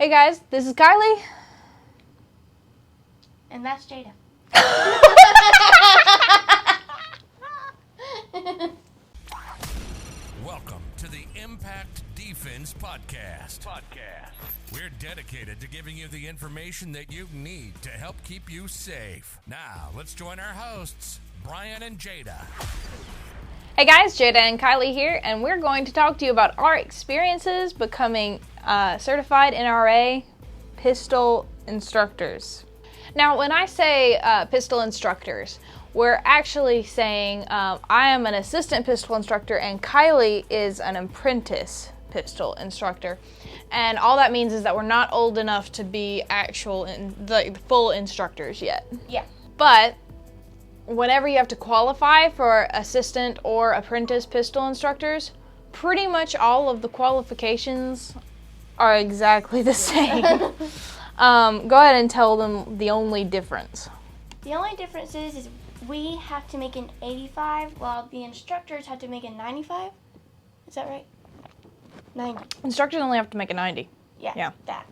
Hey guys, this is Kylie. And that's Jada. Welcome to the Impact Defense Podcast. We're dedicated to giving you the information that you need to help keep you safe. Now, let's join our hosts, Brian and Jada. Hey guys, Jada and Kylie here, and we're going to talk to you about our experiences becoming certified NRA pistol instructors. Now, when I say pistol instructors, we're actually saying I am an assistant pistol instructor and Kylie is an apprentice pistol instructor. And all that means is that we're not old enough to be the full instructors yet. Yeah. But whenever you have to qualify for assistant or apprentice pistol instructors, pretty much all of the qualifications are exactly the same. Go ahead and tell them the only difference. The only difference is we have to make an 85 while the instructors have to make a 95. Is that right? 90. Instructors only have to make a 90. Yeah. That.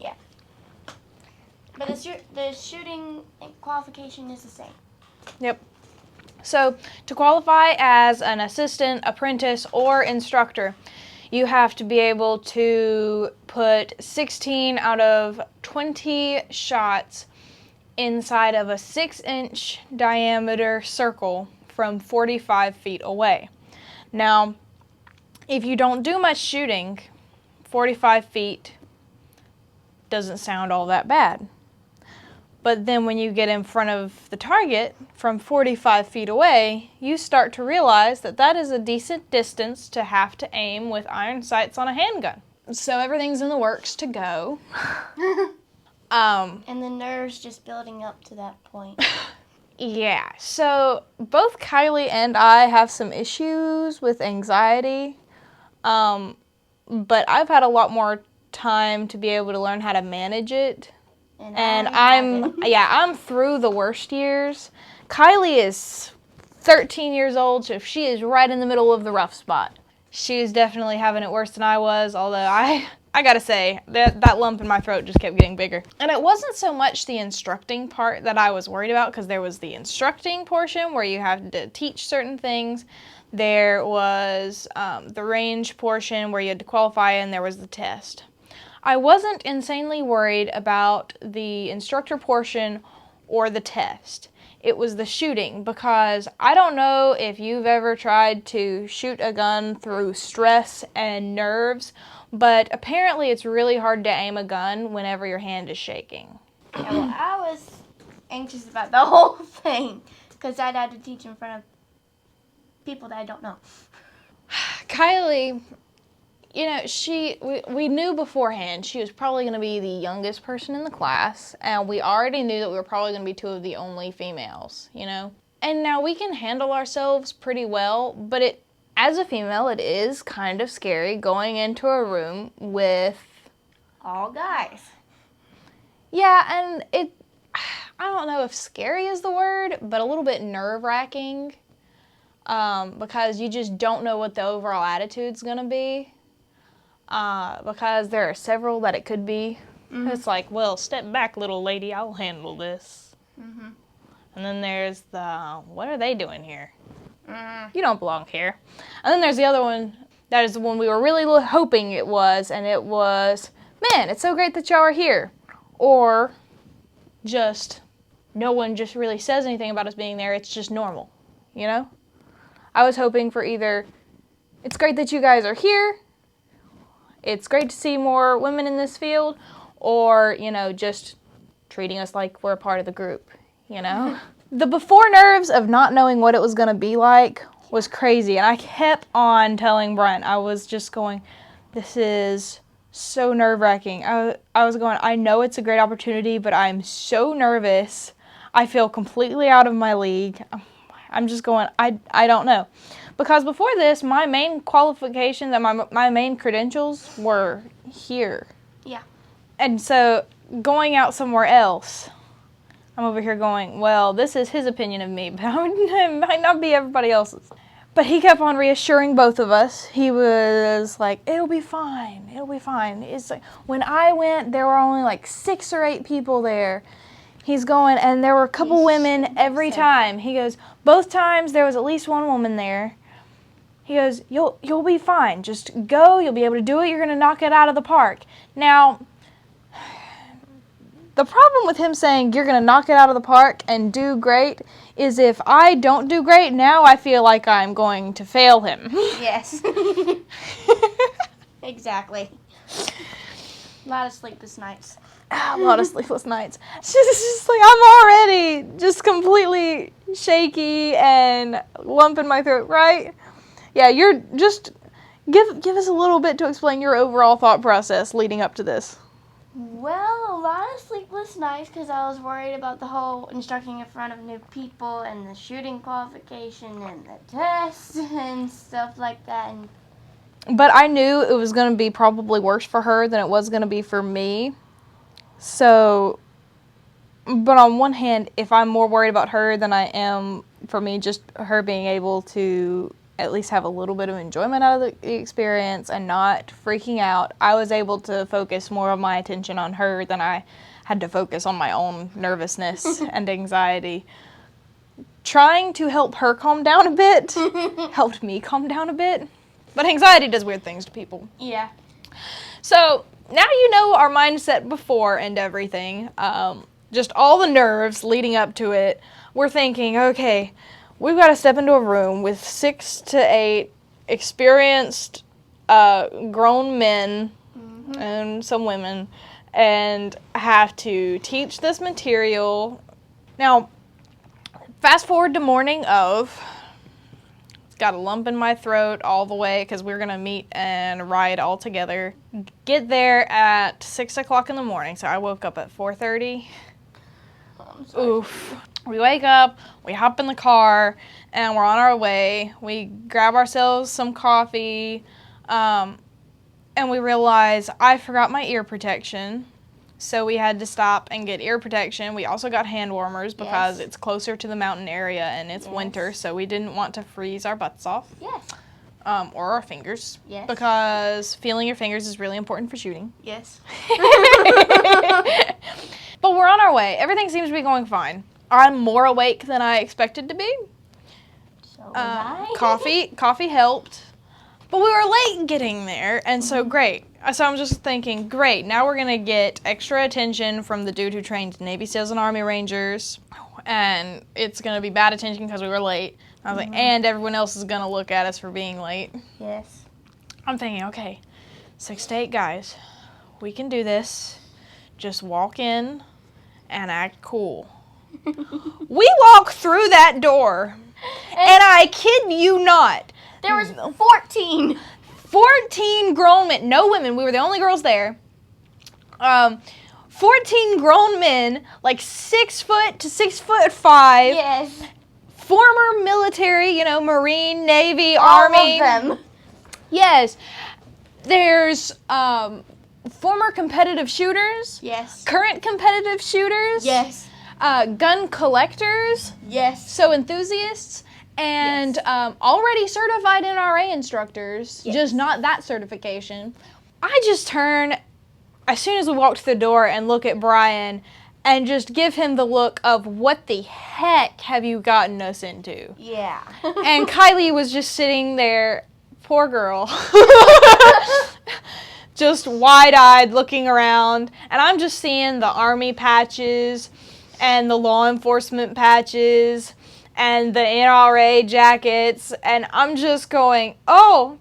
Yeah. But the shooting qualification is the same. Yep. So to qualify as an assistant, apprentice, or instructor, you have to be able to put 16 out of 20 shots inside of a 6-inch diameter circle from 45 feet away. Now, if you don't do much shooting, 45 feet doesn't sound all that bad. But then when you get in front of the target from 45 feet away, you start to realize that that is a decent distance to have to aim with iron sights on a handgun. So everything's in the works to go. And the nerves just building up to that point. Yeah, so both Kylie and I have some issues with anxiety, but I've had a lot more time to be able to learn how to manage it. And I'm through the worst years. Kylie is 13 years old, so she is right in the middle of the rough spot. She is definitely having it worse than I was, although I gotta say, that lump in my throat just kept getting bigger. And it wasn't so much the instructing part that I was worried about, because there was the instructing portion where you have to teach certain things. There was the range portion where you had to qualify, and there was the test. I wasn't insanely worried about the instructor portion or the test. It was the shooting, because I don't know if you've ever tried to shoot a gun through stress and nerves, but apparently it's really hard to aim a gun whenever your hand is shaking. Yeah, well, I was anxious about the whole thing because I'd had to teach in front of people that I don't know. Kylie, you know, we knew beforehand she was probably going to be the youngest person in the class, and we already knew that we were probably going to be two of the only females, you know? And now we can handle ourselves pretty well, but as a female, it is kind of scary going into a room with All guys. Yeah, and I don't know if scary is the word, but a little bit nerve-wracking, because you just don't know what the overall attitude's going to be. Because there are several that it could be. Mm-hmm. It's like, well, step back, little lady, I'll handle this. Mm-hmm. And then there's what are they doing here? You don't belong here. And then there's the other one, that is the one we were really hoping it was, and it was, man, it's so great that y'all are here. Or just, no one just really says anything about us being there, it's just normal, you know? I was hoping for either, it's great that you guys are here, it's great to see more women in this field, or, you know, just treating us like we're a part of the group, you know? The before nerves of not knowing what it was going to be like was crazy, and I kept on telling Brian, I was just going, this is so nerve-wracking. I was going, I know it's a great opportunity, but I'm so nervous. I feel completely out of my league. I'm just going, I don't know. Because before this, my main qualifications and my main credentials were here. Yeah. And so going out somewhere else, I'm over here going, well, this is his opinion of me, but it might not be everybody else's. But he kept on reassuring both of us. He was like, it'll be fine. It'll be fine. It's like, when I went, there were only like 6 or 8 people there. He's going, and there were a couple women every time. He goes, both times there was at least one woman there. He goes, you'll be fine. Just go. You'll be able to do it. You're going to knock it out of the park. Now, the problem with him saying you're going to knock it out of the park and do great is if I don't do great, now I feel like I'm going to fail him. Yes. Exactly. A lot of sleepless nights. A lot of sleepless nights. It's just like I'm already just completely shaky and lump in my throat, right? Yeah, you're just give us a little bit to explain your overall thought process leading up to this. Well, a lot of sleepless nights because I was worried about the whole instructing in front of new people and the shooting qualification and the tests and stuff like that. But I knew it was going to be probably worse for her than it was going to be for me. So, but on one hand, if I'm more worried about her than I am for me, just her being able to at least have a little bit of enjoyment out of the experience and not freaking out, I was able to focus more of my attention on her than I had to focus on my own nervousness and anxiety. Trying to help her calm down a bit helped me calm down a bit. But anxiety does weird things to people. Yeah. So, now you know our mindset before and everything. Just all the nerves leading up to it. We're thinking, okay, we've got to step into a room with 6 to 8 experienced grown men and some women and have to teach this material. Now, fast forward to morning of. Got a lump in my throat all the way because we're going to meet and ride all together. Get there at 6 o'clock in the morning. So I woke up at 4:30. Oof. We wake up, we hop in the car, and we're on our way. We grab ourselves some coffee, and we realize I forgot my ear protection. So we had to stop and get ear protection. We also got hand warmers because it's closer to the mountain area and it's winter, so we didn't want to freeze our butts off. Yes. Or our fingers. Yes. Because feeling your fingers is really important for shooting. Yes. But we're on our way. Everything seems to be going fine. I'm more awake than I expected to be. So was I. Coffee helped. But we were late getting there, and so great. So I'm just thinking, great, now we're going to get extra attention from the dude who trained Navy SEALs and Army Rangers, and it's going to be bad attention because we were late. I was like, and everyone else is going to look at us for being late. Yes. I'm thinking, okay, 6 to 8 guys, we can do this. Just walk in and act cool. We walk through that door, and I kid you not, there was 14. 14 grown men, no women, we were the only girls there. 14 grown men, like 6 foot to 6'5". Yes. Former military, Marine, Navy, All Army. of them. Yes. There's former competitive shooters. Yes. Current competitive shooters. Yes. Gun collectors. Yes. So enthusiasts. And already certified NRA instructors, just not that certification. I just turn, as soon as we walked through the door, and look at Brian and just give him the look of, what the heck have you gotten us into? Yeah. And Kylie was just sitting there, poor girl, just wide-eyed looking around. And I'm just seeing the Army patches and the law enforcement patches and the NRA jackets, and I'm just going, oh,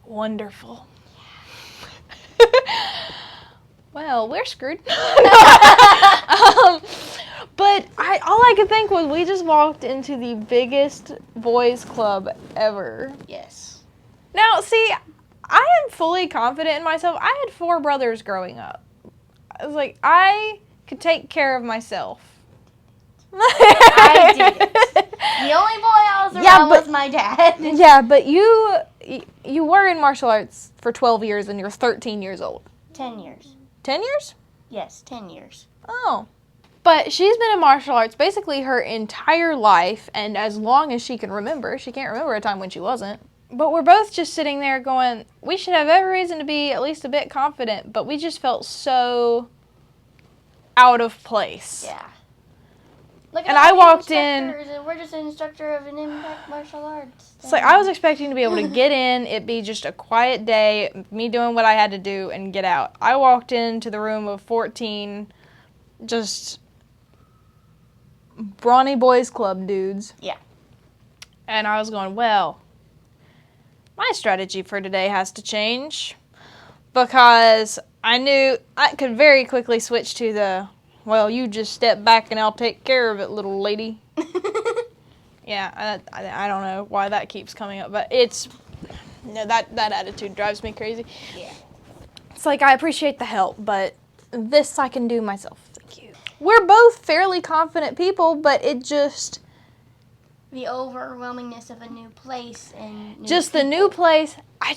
wonderful. Well, we're screwed. But all I could think was we just walked into the biggest boys club ever. Yes. Now, see, I am fully confident in myself. I had 4 brothers growing up. I was like, I could take care of myself. I did. The only boy I was around was my dad. Yeah, but you were in martial arts for 12 years and you're 13 years old. 10 years. 10 years? Yes, 10 years. Oh. But she's been in martial arts basically her entire life, and as long as she can remember. She can't remember a time when she wasn't. But we're both just sitting there going, we should have every reason to be at least a bit confident, but we just felt so out of place. Yeah. Look And at I all the walked in. instructors, and we're just an instructor of an impact martial arts. It's like I was expecting to be able to get in, it be just a quiet day, me doing what I had to do, and get out. I walked into the room of 14, just brawny boys club dudes. Yeah. And I was going, well, my strategy for today has to change, because I knew I could very quickly switch to the, well, you just step back and I'll take care of it, little lady. Yeah, I don't know why that keeps coming up, but it's, that attitude drives me crazy. Yeah. It's like, I appreciate the help, but this I can do myself. Thank you. We're both fairly confident people, but it just... The overwhelmingness of a new place and just the new place, I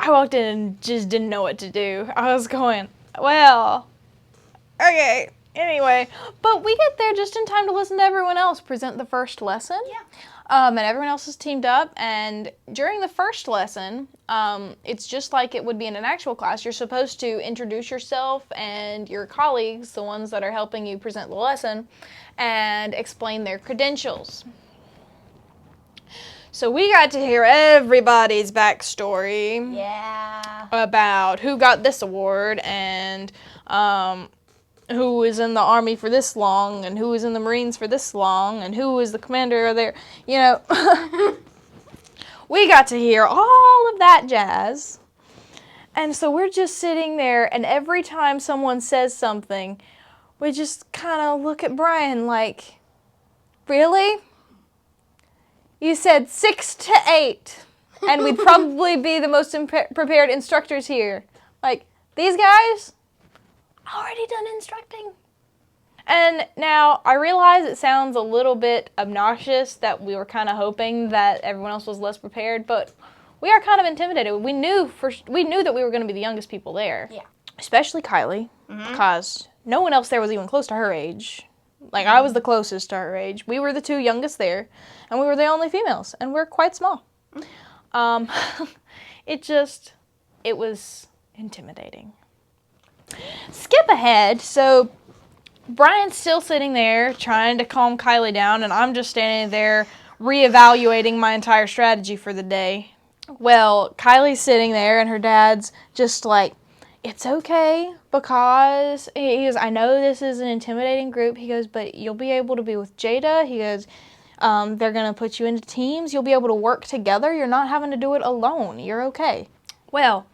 walked in and just didn't know what to do. I was going, well, okay, anyway. But we get there just in time to listen to everyone else present the first lesson. Yeah. And everyone else is teamed up. And during the first lesson, it's just like it would be in an actual class. You're supposed to introduce yourself and your colleagues, the ones that are helping you present the lesson, and explain their credentials. So we got to hear everybody's backstory. Yeah. About who got this award and who was in the Army for this long and who was in the Marines for this long and who was the commander of their, you know. We got to hear all of that jazz. And so we're just sitting there, and every time someone says something, we just kind of look at Brian like, really? You said 6 to 8, and we'd probably be the most prepared instructors here. Like, these guys already done instructing. And now, I realize it sounds a little bit obnoxious that we were kind of hoping that everyone else was less prepared, but we are kind of intimidated. We knew that we were going to be the youngest people there. Yeah. Especially Kylie, because no one else there was even close to her age. Like, I was the closest to her age. We were the two youngest there, and we were the only females, and we're quite small. It was intimidating. Skip ahead, so Brian's still sitting there trying to calm Kylie down, and I'm just standing there reevaluating my entire strategy for the day. Well, Kylie's sitting there, and her dad's just like, it's okay, because he goes, I know this is an intimidating group. He goes, but you'll be able to be with Jada. He goes, they're going to put you into teams. You'll be able to work together. You're not having to do it alone. You're okay. Well,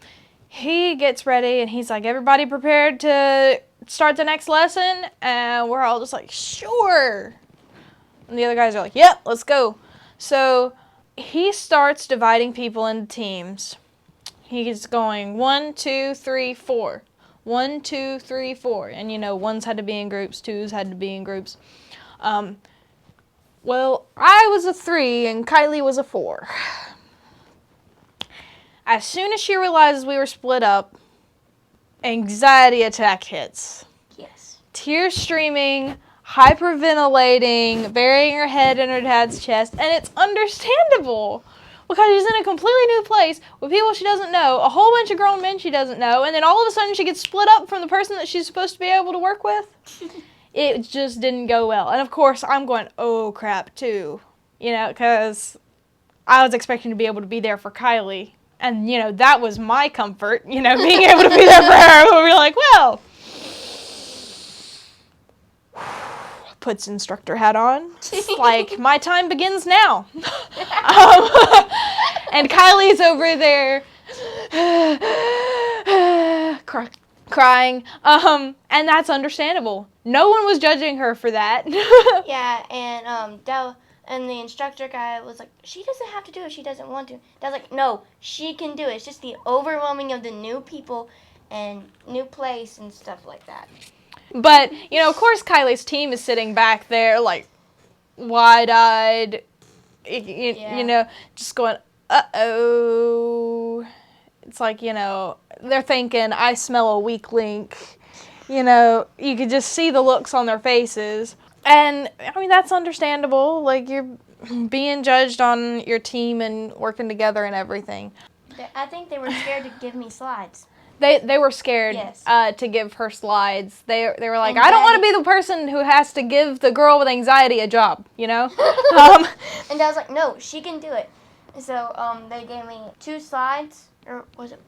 he gets ready, and he's like, everybody prepared to start the next lesson? And we're all just like, sure. And the other guys are like, yep, let's go. So he starts dividing people into teams. He's going 1, 2, 3, 4. 1, 2, 3, 4. And, you know, ones had to be in groups, twos had to be in groups. Well, I was a 3 and Kylie was a 4. As soon as she realizes we were split up, anxiety attack hits. Yes. Tears streaming, hyperventilating, burying her head in her dad's chest, and it's understandable. Because she's in a completely new place with people she doesn't know, a whole bunch of grown men she doesn't know, and then all of a sudden she gets split up from the person that she's supposed to be able to work with. It just didn't go well. And of course, I'm going, oh crap, too. You know, because I was expecting to be able to be there for Kylie. And, you know, that was my comfort, you know, being able to be there for her. We were like, well, puts instructor hat on. It's like, my time begins now. And Kylie's over there crying. And that's understandable. No one was judging her for that. Yeah, and the instructor guy was like, she doesn't have to do it, she doesn't want to. Dad's like, no, she can do it. It's just the overwhelming of the new people and new place and stuff like that. But, you know, of course Kylie's team is sitting back there, like, wide-eyed, you know, just going, uh-oh. It's like, you know, they're thinking, I smell a weak link. you know, you could just see the looks on their faces. And, I mean, that's understandable. Like, you're being judged on your team and working together and everything. I think they were scared to give me slides. They were scared Yes. to give her slides. They were like, And I don't want to Daddy- be the person who has to give the girl with anxiety a job, you know? And Dad was like, no, she can do it. And so they gave me 2 slides, or was it?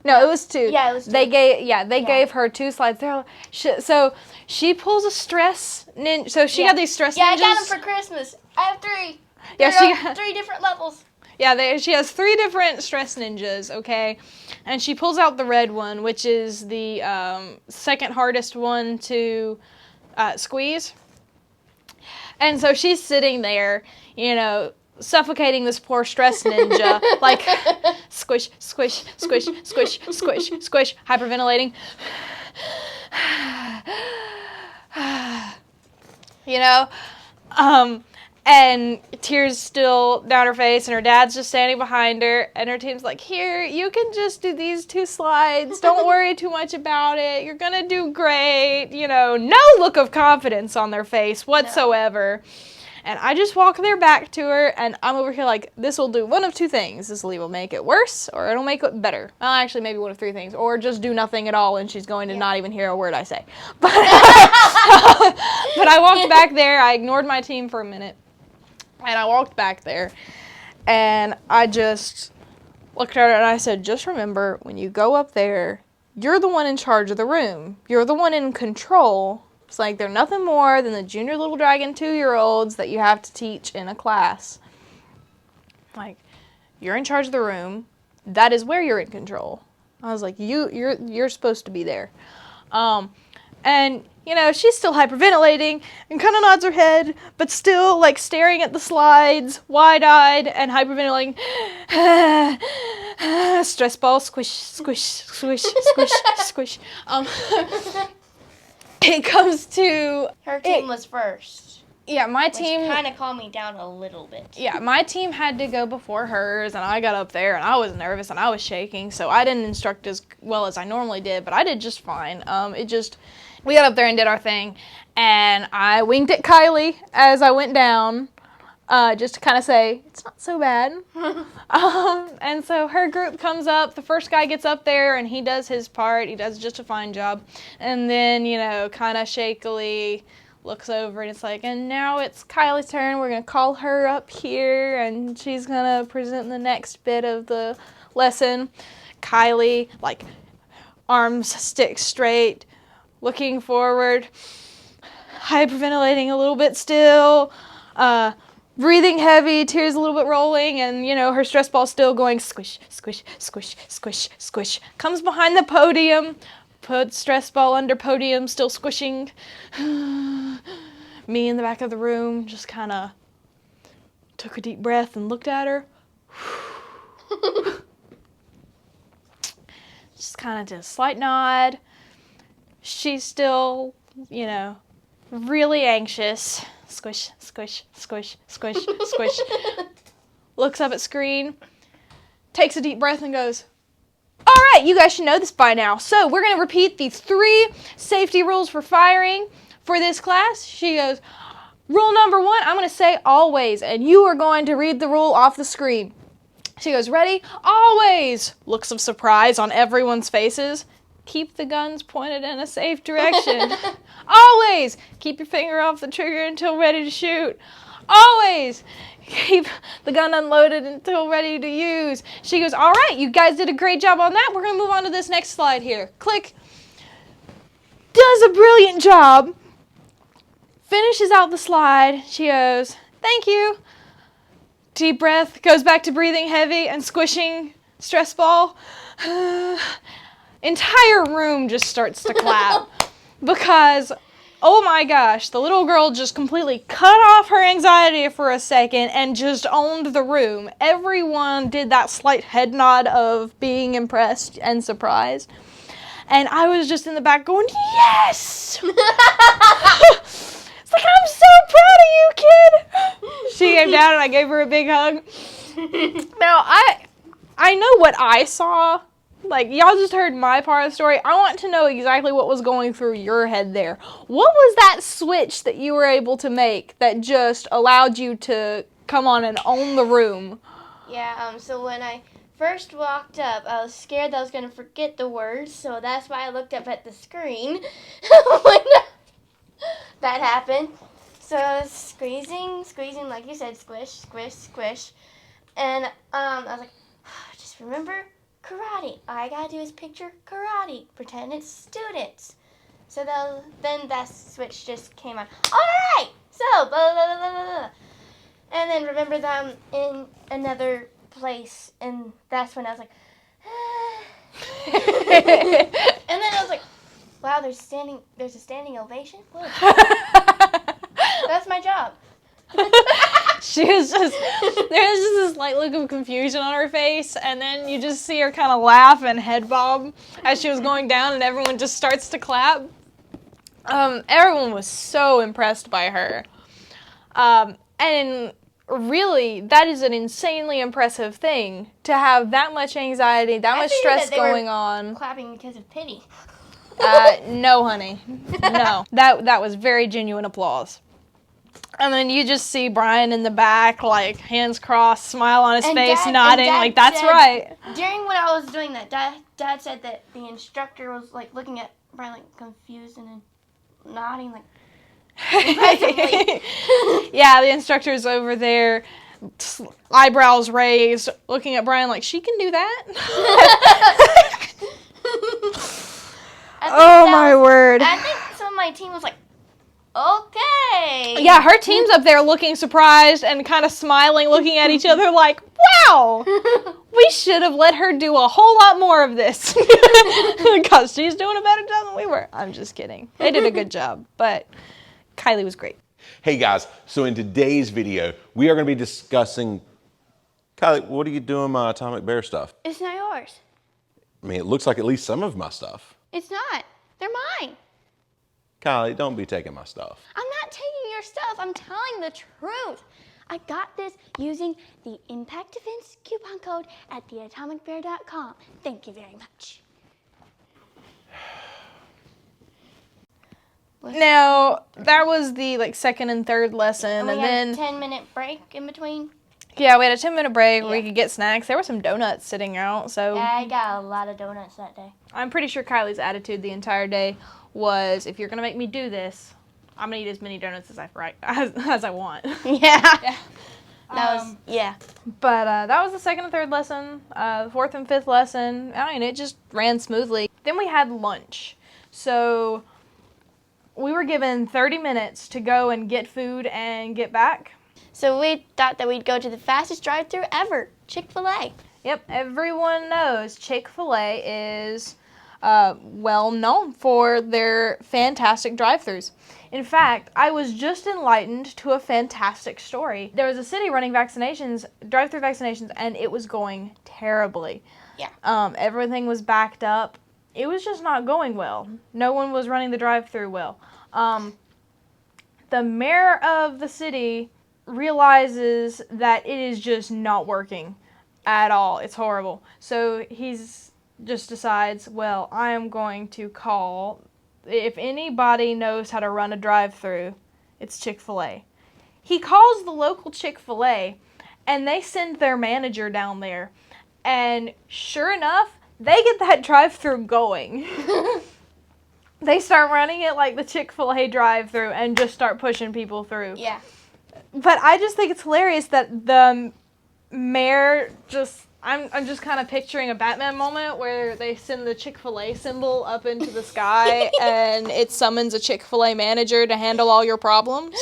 No, it was 2. Yeah, it was 2. They gave her 2 slides. So she pulls a stress ninja. So she got these stress ninjas. Yeah, I got them for Christmas. I have 3. Yeah, They're she on got 3 different levels. Yeah, she has 3 different stress ninjas, okay? And she pulls out the red one, which is the second hardest one to squeeze. And so she's sitting there, you know, suffocating this poor stress ninja, like squish, squish, squish, squish, squish, squish, hyperventilating. You know? And tears still down her face, and her dad's just standing behind her, and her team's like, here, you can just do these 2 slides. Don't worry too much about it. You're gonna do great. You know, no look of confidence on their face whatsoever. No. And I just walk their back to her, and I'm over here like, this will do one of 2 things. This will either make it worse, or it'll make it better. Well, actually, maybe one of 3 things. Or just do nothing at all, and she's going to not even hear a word I say. But, but I walked back there. I ignored my team for a minute. And I walked back there, and I just looked at her, and I said, just remember, when you go up there, you're the one in charge of the room. You're the one in control. It's like they're nothing more than the junior little dragon 2-year-olds that you have to teach in a class. Like, you're in charge of the room. That is where you're in control. I was like, you're supposed to be there. And, you know, she's still hyperventilating and kind of nods her head, but still, like, staring at the slides, wide-eyed and hyperventilating. Stress ball, squish, squish, squish, squish, squish. It comes to... Her team was first. Yeah, my team... Which kind of calmed me down a little bit. Yeah, my team had to go before hers, and I got up there, and I was nervous, and I was shaking, so I didn't instruct as well as I normally did, but I did just fine. We got up there and did our thing, and I winked at Kylie as I went down, just to kind of say, it's not so bad. And so her group comes up, the first guy gets up there, and he does his part, he does just a fine job, and then, you know, kind of shakily looks over, and it's like, and now it's Kylie's turn, we're going to call her up here, and she's going to present the next bit of the lesson. Kylie, like, arms stick straight, looking forward, hyperventilating a little bit still, breathing heavy, tears a little bit rolling, and, you know, her stress ball still going squish, squish, squish, squish, squish. Comes behind the podium, puts stress ball under podium, still squishing. Me in the back of the room just kind of took a deep breath and looked at her. Just kind of did a slight nod. She's still, you know, really anxious. Squish, squish, squish, squish, squish. Looks up at screen, takes a deep breath and goes, all right, you guys should know this by now. So we're going to repeat the 3 safety rules for firing for this class. She goes, rule number 1, I'm going to say always, and you are going to read the rule off the screen. She goes, ready? Always! Looks of surprise on everyone's faces. Keep the guns pointed in a safe direction. Always! Keep your finger off the trigger until ready to shoot. Always! Keep the gun unloaded until ready to use. She goes, all right, you guys did a great job on that. We're going to move on to this next slide here. Click. Does a brilliant job. Finishes out the slide. She goes, thank you. Deep breath. Goes back to breathing heavy and squishing stress ball. Entire room just starts to clap because, oh my gosh, the little girl just completely cut off her anxiety for a second and just owned the room. Everyone did that slight head nod of being impressed and surprised. And I was just in the back going, yes! It's like, I'm so proud of you, kid! She came down and I gave her a big hug. Now, I know what I saw Like, y'all just heard my part of the story. I want to know exactly what was going through your head there. What was that switch that you were able to make that just allowed you to come on and own the room? Yeah, so when I first walked up, I was scared that I was going to forget the words, so that's why I looked up at the screen when that happened. So I was squeezing, like you said, squish, squish, squish. And I was like, just remember karate. All I gotta do is picture karate. Pretend it's students. So then that switch just came on. All right, so blah, blah, blah, blah, blah. And then remember them in another place, and that's when I was like, and then I was like, wow, there's a standing ovation. Whoa. That's my job. There was just this slight look of confusion on her face, and then you just see her kind of laugh and head bob as she was going down, and everyone just starts to clap. Everyone was so impressed by her. And really, that is an insanely impressive thing, to have that much anxiety, that much stress going on. Clapping because of pity. No, honey. No. That was very genuine applause. And then you just see Brian in the back, like, hands crossed, smile on his face, nodding, like, that's right. During when I was doing that, Dad said that the instructor was, like, looking at Brian, like, confused and then nodding, like, impressively. Yeah, the instructor's over there, eyebrows raised, looking at Brian like, she can do that? My word. I think some of my team was like, okay. Yeah, her team's up there looking surprised and kind of smiling, looking at each other like, wow, we should have let her do a whole lot more of this because she's doing a better job than we were. I'm just kidding. They did a good job, but Kylie was great. Hey guys, so in today's video, we are going to be discussing, Kylie, what are you doing my Atomic Bear stuff? It's not yours. I mean, it looks like at least some of my stuff. It's not. They're mine. Kylie, don't be taking my stuff. I'm not taking your stuff. I'm telling the truth. I got this using the Impact Defense coupon code at theatomicbear.com. Thank you very much. Now, that was the second and third lesson, and then 10-minute break in between. Yeah, we had a 10-minute break where we could get snacks. There were some donuts sitting out, so Yeah, I got a lot of donuts that day. I'm pretty sure Kylie's attitude the entire day was, if you're gonna make me do this, I'm gonna eat as many donuts as I want. Yeah. Yeah. But that was the second and third lesson. The fourth and fifth lesson, I mean, it just ran smoothly. Then we had lunch. So we were given 30 minutes to go and get food and get back. So we thought that we'd go to the fastest drive-thru ever, Chick-fil-A. Yep, everyone knows Chick-fil-A is well known for their fantastic drive-thrus. In fact, I was just enlightened to a fantastic story. There was a city running vaccinations, drive-thru vaccinations, and it was going terribly. Yeah. Everything was backed up. It was just not going well. No one was running the drive-thru well. The mayor of the city realizes that it is just not working at all. It's horrible. So he's just decides, well, I am going to call, if anybody knows how to run a drive-thru, it's Chick-fil-A. He calls the local Chick-fil-A, and they send their manager down there. And sure enough, they get that drive-thru going. They start running it like the Chick-fil-A drive-thru and just start pushing people through. Yeah. But I just think it's hilarious that the mayor just, I'm just kind of picturing a Batman moment where they send the Chick-fil-A symbol up into the sky and it summons a Chick-fil-A manager to handle all your problems.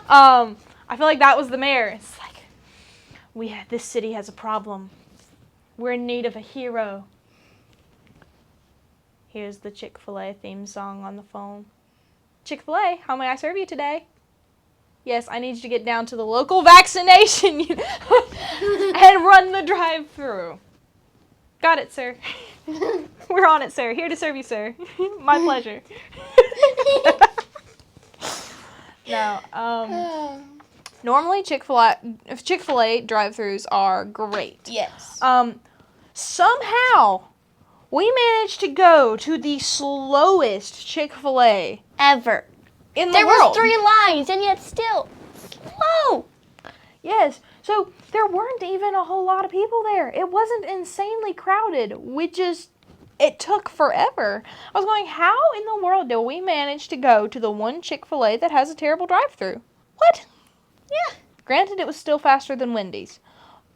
I feel like that was the mayor. It's like, this city has a problem. We're in need of a hero. Here's the Chick-fil-A theme song on the phone. Chick-fil-A, how may I serve you today? Yes, I need you to get down to the local vaccination and run the drive-thru. Got it, sir. We're on it, sir. Here to serve you, sir. My pleasure. No, normally Chick-fil-A drive-thrus are great. Yes. Somehow, we managed to go to the slowest Chick-fil-A Ever. in the There world. was 3 lines, and yet still slow. Yes. So there weren't even a whole lot of people there. It wasn't insanely crowded. It took forever. I was going, how in the world did we manage to go to the one Chick-fil-A that has a terrible drive-thru? What? Yeah. Granted, it was still faster than Wendy's.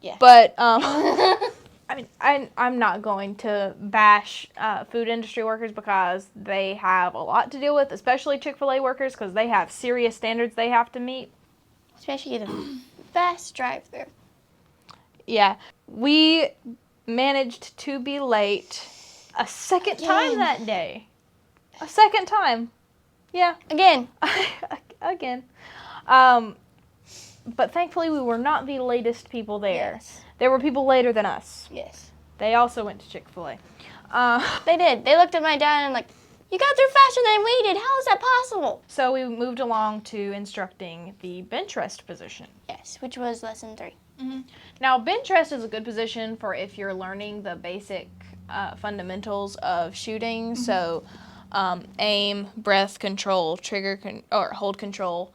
Yeah. But, I mean, I'm not going to bash food industry workers because they have a lot to deal with, especially Chick-fil-A workers, because they have serious standards they have to meet. Especially the fast drive-thru. Yeah. We managed to be late a second time Again. that day. A second time. Yeah. Again. Again. But thankfully we were not the latest people there. Yes. There were people later than us. Yes. They also went to Chick-fil-A. They did. They looked at my dad and like, you got through faster than we did. How is that possible? So we moved along to instructing the bench rest position. Yes, which was lesson 3. Now, bench rest is a good position for if you're learning the basic fundamentals of shooting. So, aim, breath control, hold control,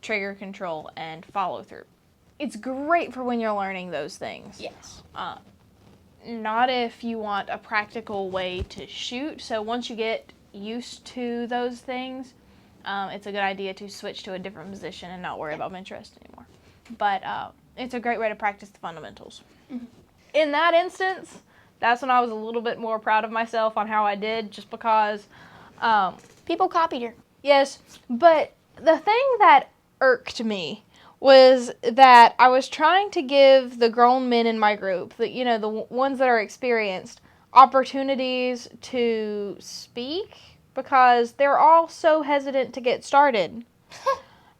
trigger control, and follow through. It's great for when you're learning those things. Yes. Not if you want a practical way to shoot. So once you get used to those things, it's a good idea to switch to a different position and not worry about bench rest anymore. But it's a great way to practice the fundamentals. In that instance, that's when I was a little bit more proud of myself on how I did, just because, People copied her. yes, but the thing that irked me was that I was trying to give the grown men in my group, the ones that are experienced, opportunities to speak because they're all so hesitant to get started.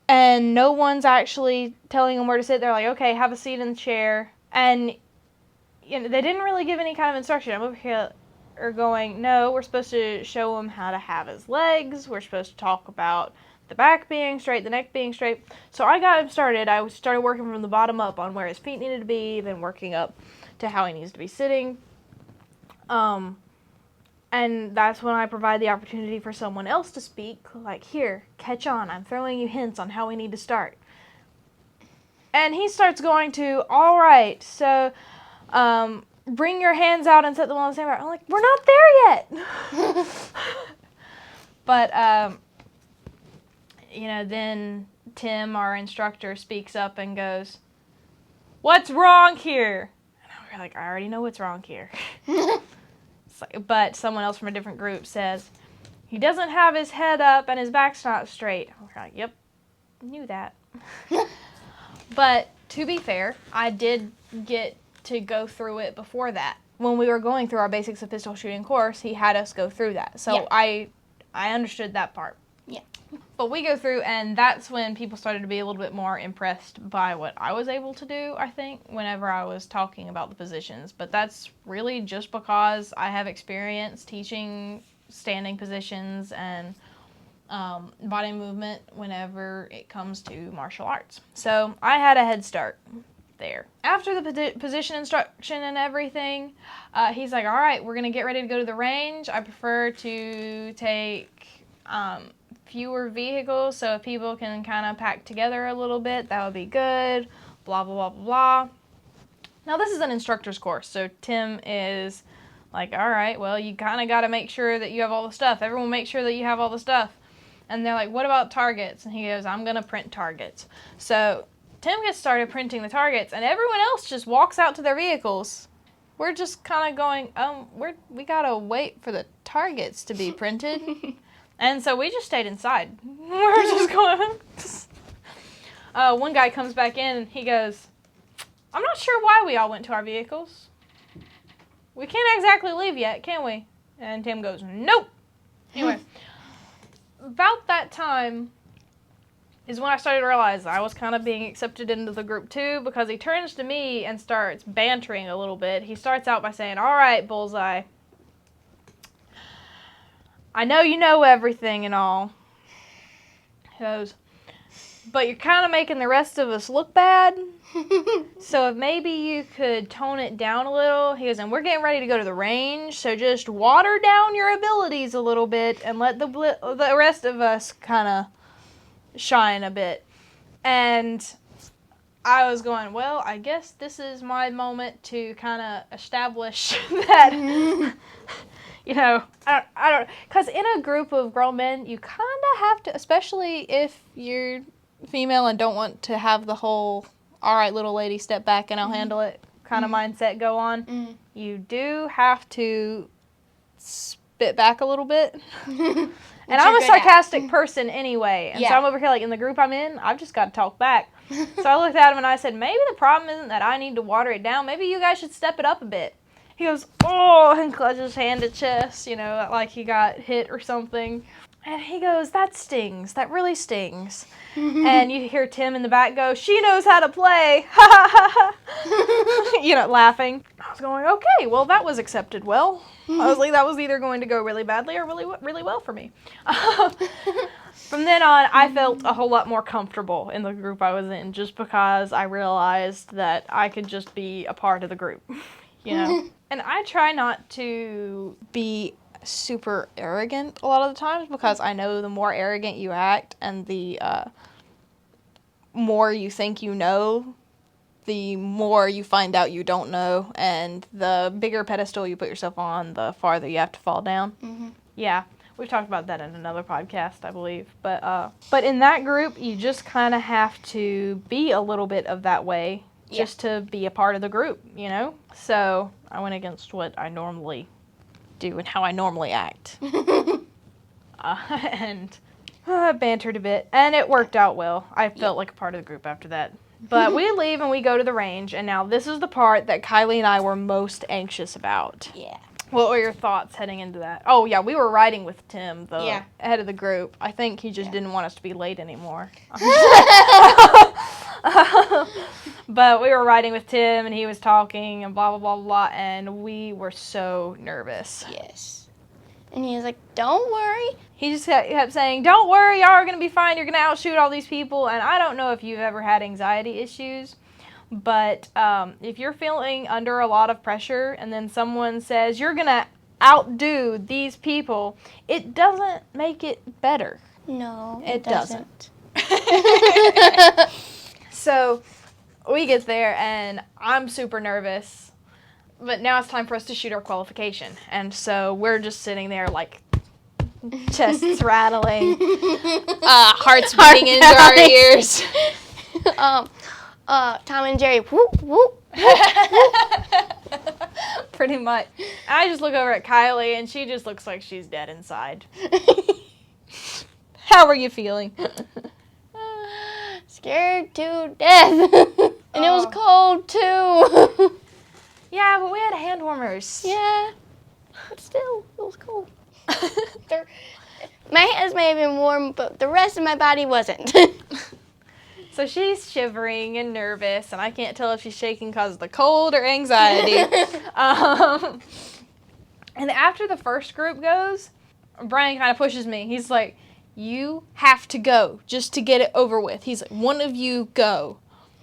And no one's actually telling them where to sit. They're like, okay, have a seat in the chair. And they didn't really give any kind of instruction. I'm over here going, no, we're supposed to show him how to have his legs. We're supposed to talk about the back being straight, the neck being straight. So I got him started. I started working from the bottom up on where his feet needed to be, then working up to how he needs to be sitting. And that's when I provide the opportunity for someone else to speak. Like, here, catch on. I'm throwing you hints on how we need to start. And he starts going to, all right, so bring your hands out and set them on the same bar. I'm like, we're not there yet. But, then Tim, our instructor, speaks up and goes, what's wrong here? And I'm like, I already know what's wrong here. But someone else from a different group says, he doesn't have his head up and his back's not straight. We're like, yep, knew that. But to be fair, I did get to go through it before that. When we were going through our basics of pistol shooting course, he had us go through that. So Yeah. I understood that part. Yeah. But we go through, and that's when people started to be a little bit more impressed by what I was able to do, I think, whenever I was talking about the positions. But that's really just because I have experience teaching standing positions and body movement whenever it comes to martial arts. So I had a head start there. After the position instruction and everything, he's like, all right, we're going to get ready to go to the range. I prefer to take fewer vehicles, so if people can kind of pack together a little bit, that would be good, blah, blah, blah, blah, blah. Now, this is an instructor's course, so Tim is like, all right, well, you kind of got to make sure that you have all the stuff. Everyone make sure that you have all the stuff. And they're like, what about targets? And he goes, I'm going to print targets. So Tim gets started printing the targets, and everyone else just walks out to their vehicles. We're just kind of going, we got to wait for the targets to be printed. And so we just stayed inside. We're just going. One guy comes back in and he goes, I'm not sure why we all went to our vehicles. We can't exactly leave yet, can we? And Tim goes, nope. Anyway, about that time is when I started to realize I was kind of being accepted into the group too, because he turns to me and starts bantering a little bit. He starts out by saying, all right, Bullseye, I know you know everything and all. He goes, but you're kind of making the rest of us look bad. So if maybe you could tone it down a little. He goes, and we're getting ready to go to the range, so just water down your abilities a little bit and let the rest of us kind of shine a bit. And I was going, well, I guess this is my moment to kind of establish that, you know, I don't, because in a group of grown men, you kind of have to, especially if you're female and don't want to have the whole, all right, little lady, step back and I'll handle it kind of mindset go on. You do have to spit back a little bit. And I'm a sarcastic person anyway. And so I'm over here, like, in the group I'm in, I've just got to talk back. So I looked at him and I said, maybe the problem isn't that I need to water it down. Maybe you guys should step it up a bit. He goes, oh, and clutches his hand to chest, you know, like he got hit or something. And he goes, that stings. That really stings. And you hear Tim in the back go, she knows how to play. Ha ha ha. You know, laughing. I was going, okay, well, that was accepted well. I was like, that was either going to go really badly or really well for me. From then on, I felt a whole lot more comfortable in the group I was in just because I realized that I could just be a part of the group, you know? And I try not to be super arrogant a lot of the times because I know the more arrogant you act and the more you think you know, the more you find out you don't know, and the bigger pedestal you put yourself on, the farther you have to fall down. Yeah, we've talked about that in another podcast, I believe. But in that group, you just kind of have to be a little bit of that way just to be a part of the group, you know? So I went against what I normally do and how I normally act. And bantered a bit, and it worked out well. I felt like a part of the group after that. But we leave and we go to the range, and now this is the part that Kylie and I were most anxious about. Yeah. What were your thoughts heading into that? Oh, yeah, we were riding with Tim, the head of the group. I think he just didn't want us to be late anymore. But we were riding with Tim, and he was talking, and blah, blah, blah, blah, and we were so nervous. Yes. And he was like, don't worry. He just kept saying, don't worry, y'all are going to be fine. You're going to outshoot all these people. And I don't know if you've ever had anxiety issues, but if you're feeling under a lot of pressure and then someone says you're going to outdo these people, it doesn't make it better. No, it doesn't. So we get there, and I'm super nervous. But now it's time for us to shoot our qualification. And so we're just sitting there like chests rattling, hearts beating into our ears. Tom and Jerry, whoop, whoop. Pretty much. I just look over at Kylie, and she just looks like she's dead inside. How are you feeling? Scared to death. And it was cold, too. Yeah, but we had hand warmers. Yeah, but still, it was cold. My hands may have been warm, but the rest of my body wasn't. So she's shivering and nervous, and I can't tell if she's shaking because of the cold or anxiety. And after the first group goes, Brian kind of pushes me. He's like, you have to go just to get it over with. He's like, one of you go.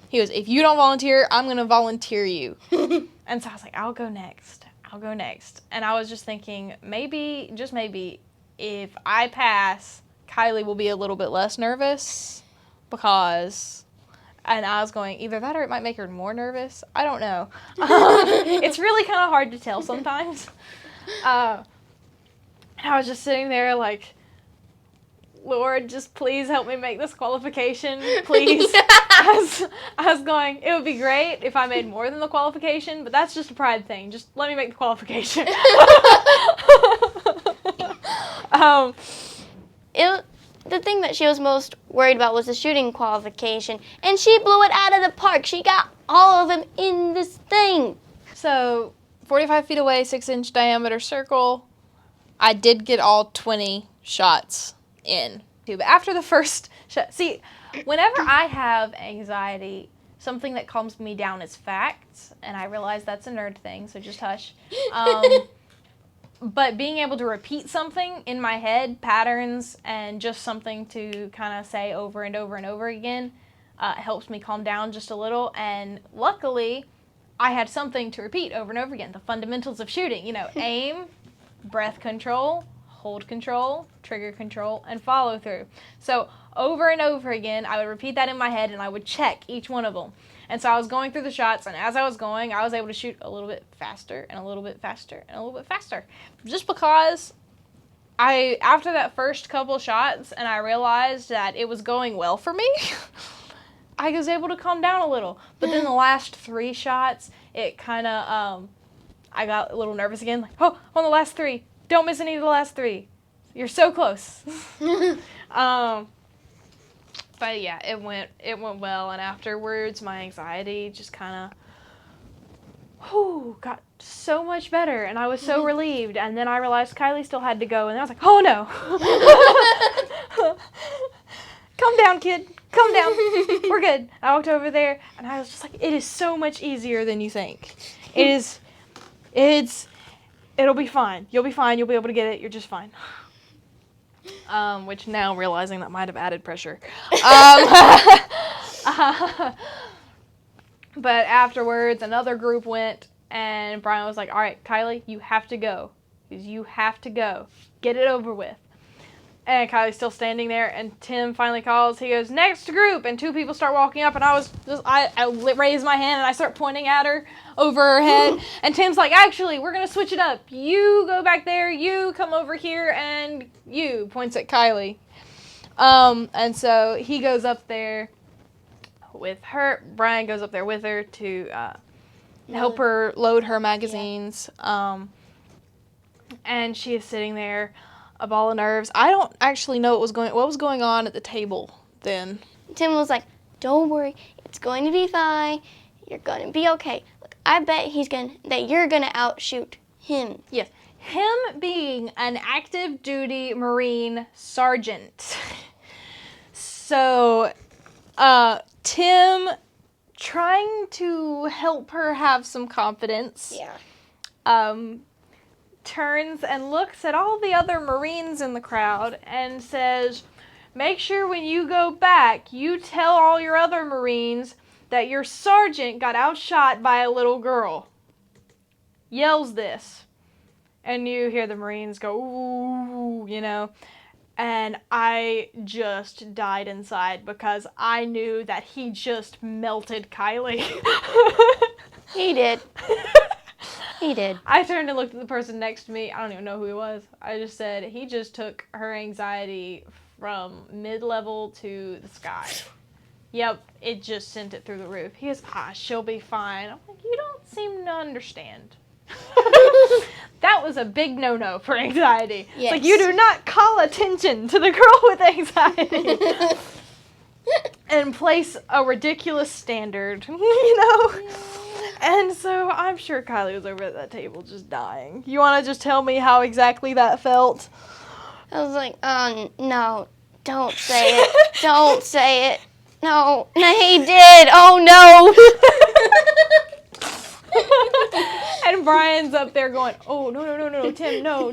He goes, if you don't volunteer, I'm going to volunteer you. And so I was like, I'll go next. And I was just thinking, maybe, just maybe, if I pass, Kylie will be a little bit less nervous because, and I was going, either that or it might make her more nervous. I don't know. It's really kind of hard to tell sometimes. And I was just sitting there like, Lord, just please help me make this qualification, please. I was going, it would be great if I made more than the qualification, but that's just a pride thing. Just let me make the qualification. The thing that she was most worried about was the shooting qualification, and she blew it out of the park. She got all of them in this thing. So, 45 feet away, 6-inch diameter circle. I did get all 20 shots in. But after the first shot, see, whenever I have anxiety, something that calms me down is facts, and I realize that's a nerd thing, so just hush. But being able to repeat something in my head, patterns, and just something to kind of say over and over and over again helps me calm down just a little. And luckily, I had something to repeat over and over again. The fundamentals of shooting, aim, breath control, hold control, trigger control, and follow through. So over and over again, I would repeat that in my head, and I would check each one of them. And so I was going through the shots, and as I was going, I was able to shoot a little bit faster, and a little bit faster, and a little bit faster. Just because after that first couple shots, and I realized that it was going well for me, I was able to calm down a little. But then the last 3 shots, it kind of, I got a little nervous again. Like, oh, on the last 3. Don't miss any of the last 3. You're so close. But yeah, it went well, and afterwards my anxiety just kind of got so much better, and I was so relieved. And then I realized Kylie still had to go, and I was like, oh no. Calm down, kid. Calm down. We're good. I walked over there, and I was just like, it is so much easier than you think. It'll be fine. You'll be fine. You'll be able to get it. You're just fine. Which now realizing that might have added pressure. But afterwards, another group went, and Brian was like, all right, Kylie, you have to go. You have to go. Get it over with. And Kylie's still standing there, and Tim finally calls. He goes, next group, and 2 people start walking up, and I raise my hand, and I start pointing at her over her head, and Tim's like, actually, we're going to switch it up. You go back there, you come over here, and you, points at Kylie. And so he goes up there with her. Brian goes up there with her to help her load her magazines. Yeah. And she is sitting there, a ball of nerves. I don't actually know what was going on at the table then. Tim was like, don't worry, it's going to be fine. You're going to be okay. Look, I bet that you're going to outshoot him. Yes. Him being an active duty Marine sergeant. So, Tim trying to help her have some confidence. Yeah. Turns and looks at all the other Marines in the crowd and says, make sure when you go back, you tell all your other Marines that your sergeant got outshot by a little girl. Yells this. And you hear the Marines go, ooh, And I just died inside because I knew that he just melted Kylie. He did. He did. I turned and looked at the person next to me. I don't even know who he was. I just said, he just took her anxiety from mid-level to the sky. Yep, it just sent it through the roof. He goes, she'll be fine. I'm like, you don't seem to understand. That was a big no-no for anxiety. Yes. It's like, you do not call attention to the girl with anxiety. And place a ridiculous standard, Yeah. And so I'm sure Kylie was over at that table just dying. You want to just tell me how exactly that felt? I was like, no, don't say it. Don't say it. No, he did. Oh, no. And Brian's up there going, oh, no, Tim, no.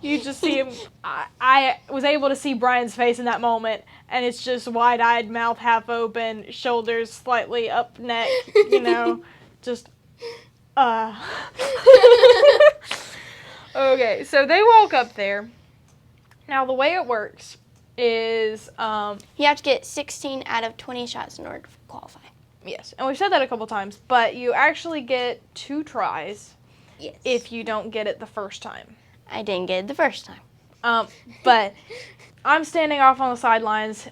You just see him. I was able to see Brian's face in that moment, and it's just wide-eyed, mouth half open, shoulders slightly up neck, just, Okay, so they walk up there. Now, the way it works is, you have to get 16 out of 20 shots in order to qualify. Yes, and we've said that a couple times, but you actually get 2 tries. Yes. If you don't get it the first time. I didn't get it the first time. But I'm standing off on the sidelines.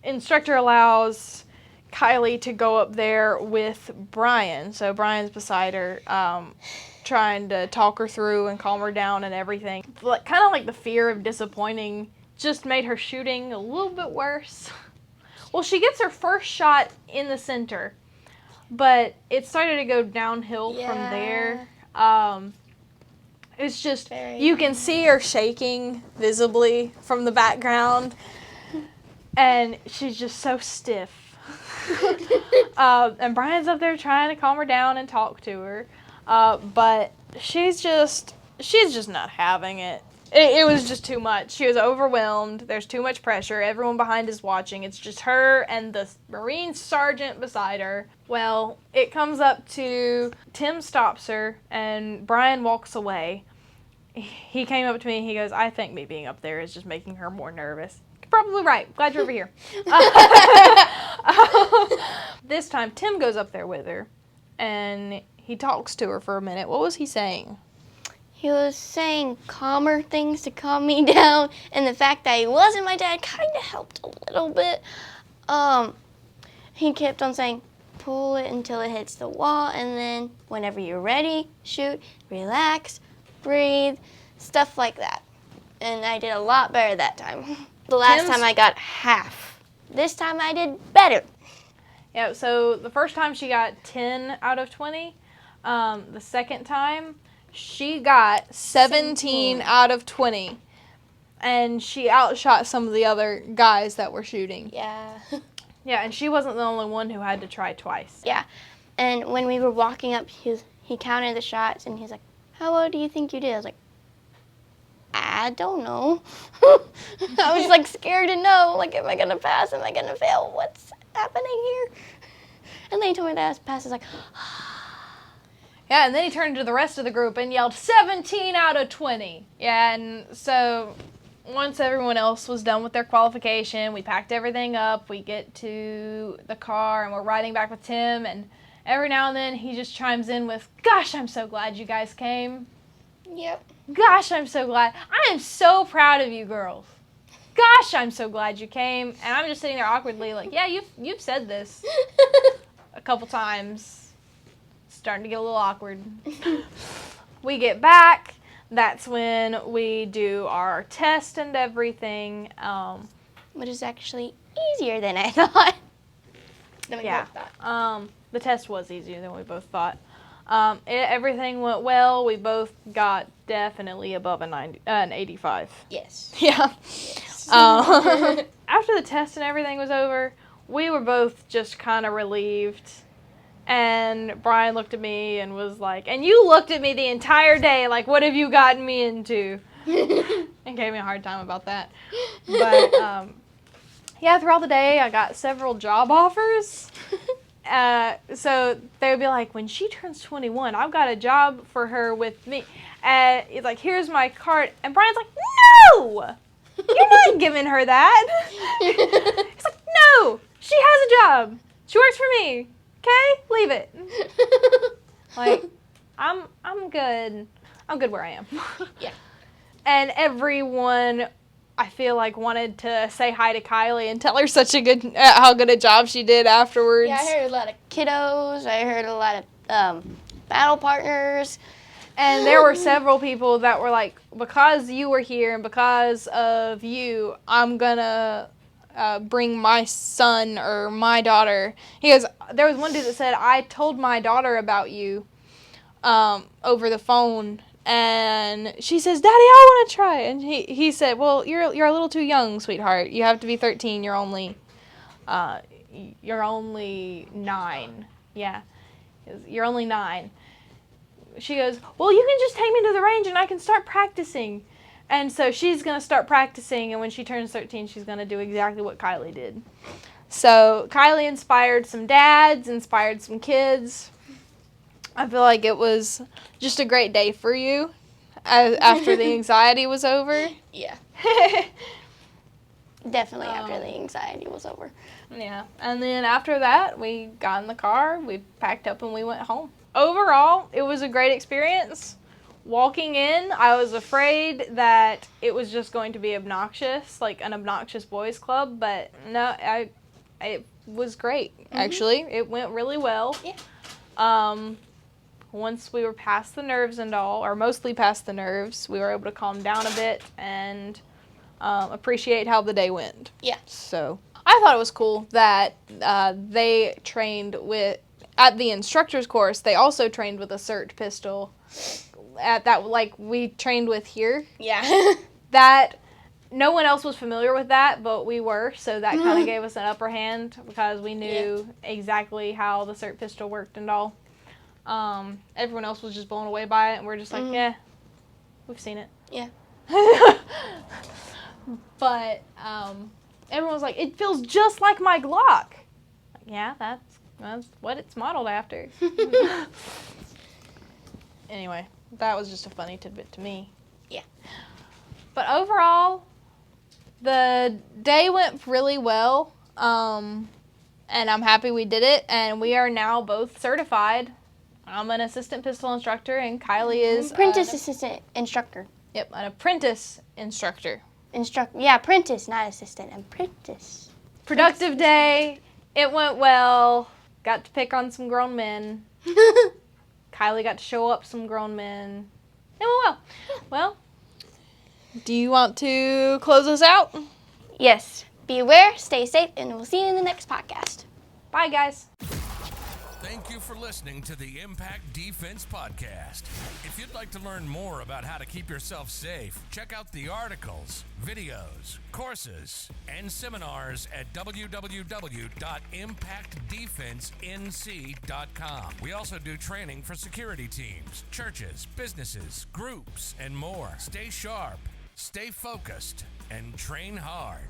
Instructor allows Kylie to go up there with Brian. So Brian's beside her, trying to talk her through and calm her down and everything. Kind of like the fear of disappointing just made her shooting a little bit worse. Well, she gets her first shot in the center, but it started to go downhill from there. It's just, you can see her shaking visibly from the background, and she's just so stiff. And Brian's up there trying to calm her down and talk to her. But she's just not having it. It was just too much. She was overwhelmed. There's too much pressure. Everyone behind is watching. It's just her and the Marine sergeant beside her. Well, it comes up to Tim stops her and Brian walks away. He came up to me and he goes, I think me being up there is just making her more nervous. You're probably right. Glad you're over here. This time, Tim goes up there with her and he talks to her for a minute. What was he saying? He was saying calmer things to calm me down, and the fact that he wasn't my dad kind of helped a little bit. He kept on saying, pull it until it hits the wall, and then whenever you're ready, shoot, relax, breathe, stuff like that. And I did a lot better that time. The last time I got half. This time I did better. Yeah, so the first time she got 10 out of 20. The second time, she got 17 out of 20. And she outshot some of the other guys that were shooting. Yeah. Yeah, and she wasn't the only one who had to try twice. Yeah. And when we were walking up, he counted the shots, and he's like, how well do you think you did? I was like, I don't know. I was like scared to know. Like, am I going to pass? Am I going to fail? What's happening here? And then he told me that I passed. I was like, yeah, and then he turned to the rest of the group and yelled, 17 out of 20. Yeah, and so once everyone else was done with their qualification, we packed everything up. We get to the car, and we're riding back with Tim, and every now and then he just chimes in with, gosh, I'm so glad you guys came. yep. Gosh, I'm so glad. I am so proud of you girls. Gosh, I'm so glad you came. And I'm just sitting there awkwardly like, yeah, you've said this a couple times. Starting to get a little awkward. We get back. That's when we do our test and everything. Which is actually easier than I thought. Than we both thought. The test was easier than we both thought. Everything went well. We both got definitely above an 85. Yes. Yeah. Yes. After the test and everything was over, we were both just kind of relieved. And Brian looked at me and was like, and you looked at me the entire day like, what have you gotten me into? And gave me a hard time about that. But, yeah, throughout the day, I got several job offers. So they would be like, when she turns 21, I've got a job for her with me. It's like, here's my card. And Brian's like, no! You're not giving her that. He's like, no! She has a job. She works for me. Okay? Leave it. Like, I'm good. I'm good where I am. Yeah. And everyone, I feel like, wanted to say hi to Kylie and tell her how good a job she did afterwards. Yeah, I heard a lot of kiddos. I heard a lot of battle partners. And there were several people that were like, because you were here and because of you, I'm gonna bring my son or my daughter. He goes, there was one dude that said, I told my daughter about you over the phone. And she says, Daddy, I want to try. And he said, well, you're a little too young, sweetheart. You have to be 13. You're only 9. Yeah. You're only 9. She goes, well, you can just take me to the range and I can start practicing. And so she's going to start practicing, and when she turns 13, she's going to do exactly what Kylie did. So Kylie inspired some dads, inspired some kids. I feel like it was just a great day for you after the anxiety was over. Yeah. Definitely after the anxiety was over. Yeah. And then after that, we got in the car, we packed up, and we went home. Overall, it was a great experience. Walking in, I was afraid that it was just going to be obnoxious, like an obnoxious boys club, but no, it was great, actually. It went really well. Yeah. Once we were past the nerves and all, or mostly past the nerves, we were able to calm down a bit and appreciate how the day went. Yeah. So I thought it was cool that they trained with, at the instructor's course, they also trained with a SIRT pistol at that, like we trained with here. Yeah. That no one else was familiar with that, but we were, so that kind of gave us an upper hand because we knew exactly how the SIRT pistol worked and all. Everyone else was just blown away by it, and we're just like, yeah, we've seen it. Yeah. But everyone was like, it feels just like my Glock. Like, yeah, that's what it's modeled after. Anyway, that was just a funny tidbit to me. Yeah. But overall, the day went really well, and I'm happy we did it, and we are now both certified. I'm an assistant pistol instructor, and Kylie is Apprentice assistant instructor. Yep, an apprentice instructor. Apprentice, not assistant. Apprentice. Productive day. It went well. Got to pick on some grown men. Kylie got to show up some grown men. It went well. Well, do you want to close us out? Yes. Be aware, stay safe, and we'll see you in the next podcast. Bye, guys. Thank you for listening to the Impact Defense Podcast. If you'd like to learn more about how to keep yourself safe, check out the articles, videos, courses, and seminars at www.impactdefensenc.com. We also do training for security teams, churches, businesses, groups, and more. Stay sharp, stay focused, and train hard.